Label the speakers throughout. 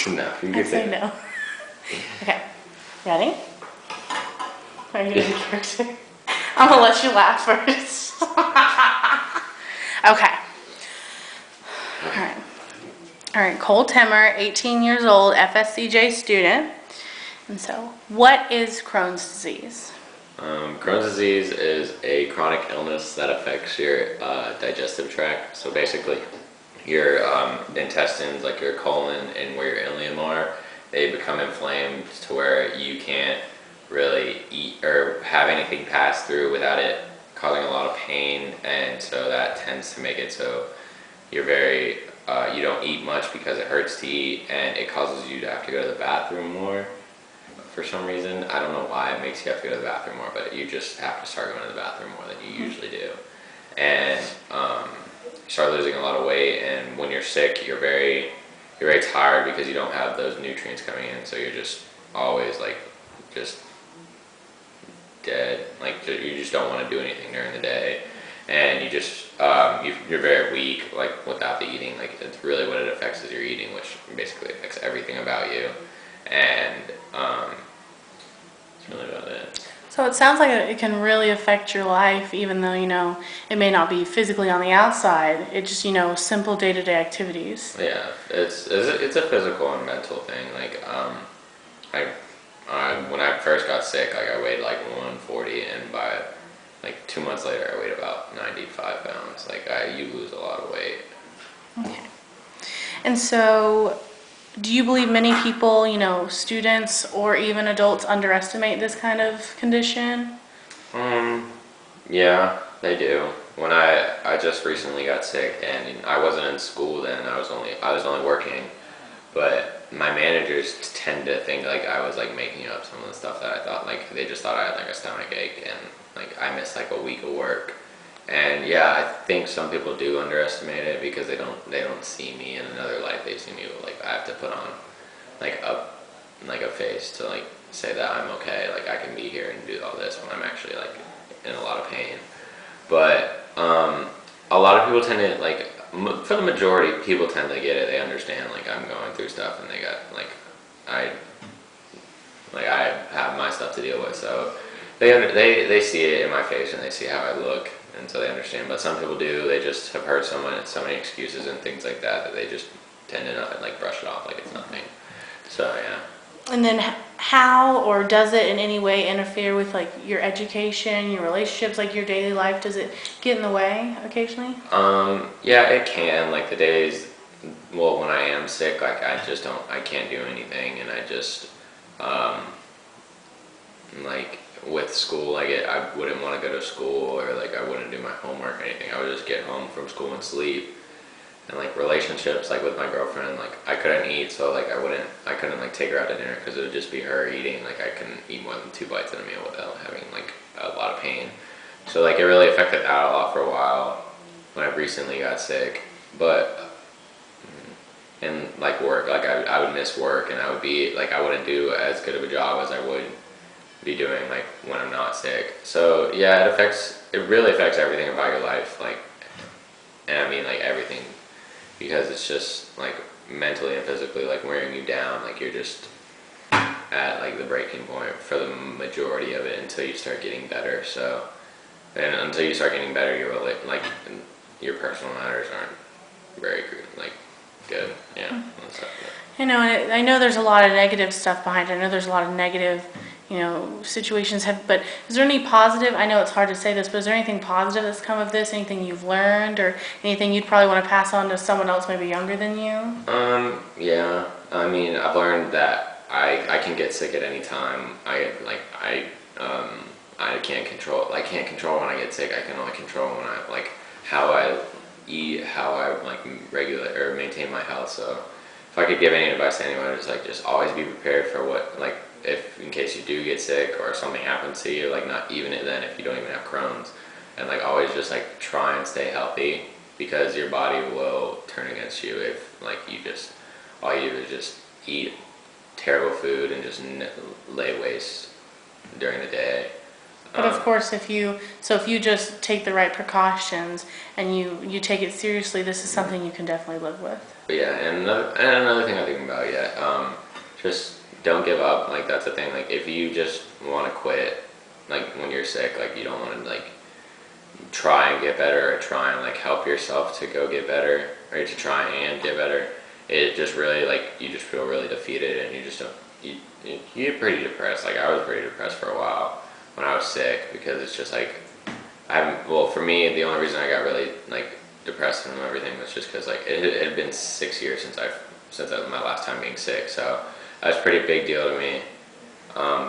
Speaker 1: No, you
Speaker 2: I
Speaker 1: can
Speaker 2: say no. Okay, ready? Are you in character? I'm gonna let you laugh first. Okay. All right, Cole Timmer, 18 years old, FSCJ student. And so, what is Crohn's disease?
Speaker 1: Crohn's disease is a chronic illness that affects your digestive tract. So basically, your intestines, like your colon and where your ileum are, they become inflamed to where you can't really eat or have anything pass through without it causing a lot of pain. And so that tends to make it so you're you don't eat much because it hurts to eat, and it causes you to have to go to the bathroom more. For some reason, I don't know why it makes you have to go to the bathroom more, but you just have to start going to the bathroom more than you usually do. And you start losing a lot of weight, and when you're sick, you're very tired because you don't have those nutrients coming in, so you're just always like just dead. Like you just don't want to do anything during the day, and you just you're very weak, like without the eating. Like it's really what it affects is your eating, which basically affects everything about you. And that's really about it.
Speaker 2: So it sounds like it can really affect your life, even though, it may not be physically on the outside. It just, simple day-to-day activities.
Speaker 1: Yeah, it's a physical and mental thing. Like when I first got sick, like I weighed like 140, and by like 2 months later, I weighed about 95 pounds. Like you lose a lot of weight.
Speaker 2: Okay. And so, do you believe many people, students or even adults, underestimate this kind of condition?
Speaker 1: Yeah, they do. When I just recently got sick, and I wasn't in school then. I was only working, but my managers tend to think like I was like making up some of the stuff that I thought. Like they just thought I had like a stomach ache, and like I missed like a week of work. And yeah, I think some people do underestimate it because they don't see me in another light. They see me like I have to put on like a face to like say that I'm okay. Like I can be here and do all this when I'm actually like in a lot of pain. But a lot of people tend to like for the majority, people tend to get it. They understand like I'm going through stuff, and they got I have my stuff to deal with. So they see it in my face, and they see how I look. And so they understand, but some people do. They just have heard so many excuses and things like that they just tend to not like brush it off like it's nothing. So yeah.
Speaker 2: And then how or does it in any way interfere with like your education, your relationships, like your daily life? Does it get in the way occasionally?
Speaker 1: Yeah, it can. Like the days, well, when I am sick, like I can't do anything, and I just like with school, like I wouldn't want to go to school, or like I wouldn't do my homework or anything. I would just get home from school and sleep. And like relationships, like with my girlfriend, like I couldn't eat, so like I couldn't like take her out to dinner because it would just be her eating. Like I couldn't eat more than 2 bites in a meal without having like a lot of pain. So like it really affected that a lot for a while when I recently got sick. But and like work, like I would miss work, and I would be like I wouldn't do as good of a job as I would be doing like when I'm not sick. So yeah, it really affects everything about your life, like, and I mean like everything, because it's just like mentally and physically like wearing you down. Like you're just at like the breaking point for the majority of it until you start getting better. So and until you start getting better, your personal matters aren't very good. Yeah.
Speaker 2: And I know there's a lot of negative stuff behind it. I know there's a lot of negative, situations but is there any positive? I know it's hard to say this, but is there anything positive that's come of this? Anything you've learned, or anything you'd probably want to pass on to someone else maybe younger than you?
Speaker 1: Yeah. I mean, I've learned that I can get sick at any time. I can't control when I get sick. I can only control when I like how I eat, how I like regulate or maintain my health. So if I could give any advice to anyone, it's like just always be prepared for what, like, if in case you do get sick or something happens to you, like not even then if you don't even have Crohn's, and like always just like try and stay healthy, because your body will turn against you if like all you do is just eat terrible food and just lay waste during the day.
Speaker 2: But of course, if you just take the right precautions and you take it seriously, this is something you can definitely live with.
Speaker 1: But yeah, and another thing I think about, just don't give up. Like that's the thing. Like if you just want to quit, like when you're sick, like you don't want to like try and get better or try and like help yourself to go get better or to try and get better. It just really like you just feel really defeated and you just don't. You get pretty depressed. Like I was pretty depressed for a while when I was sick because it's just like I haven't. Well, for me, the only reason I got really like depressed and everything was just because like it had been 6 years since my last time being sick. So that was a pretty big deal to me.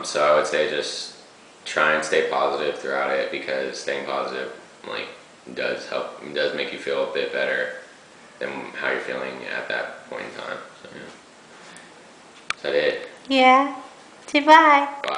Speaker 1: So I would say just try and stay positive throughout it because staying positive like does help. Does make you feel a bit better than how you're feeling at that point in time. So yeah. Is that it?
Speaker 2: Yeah. Say bye.
Speaker 1: Bye.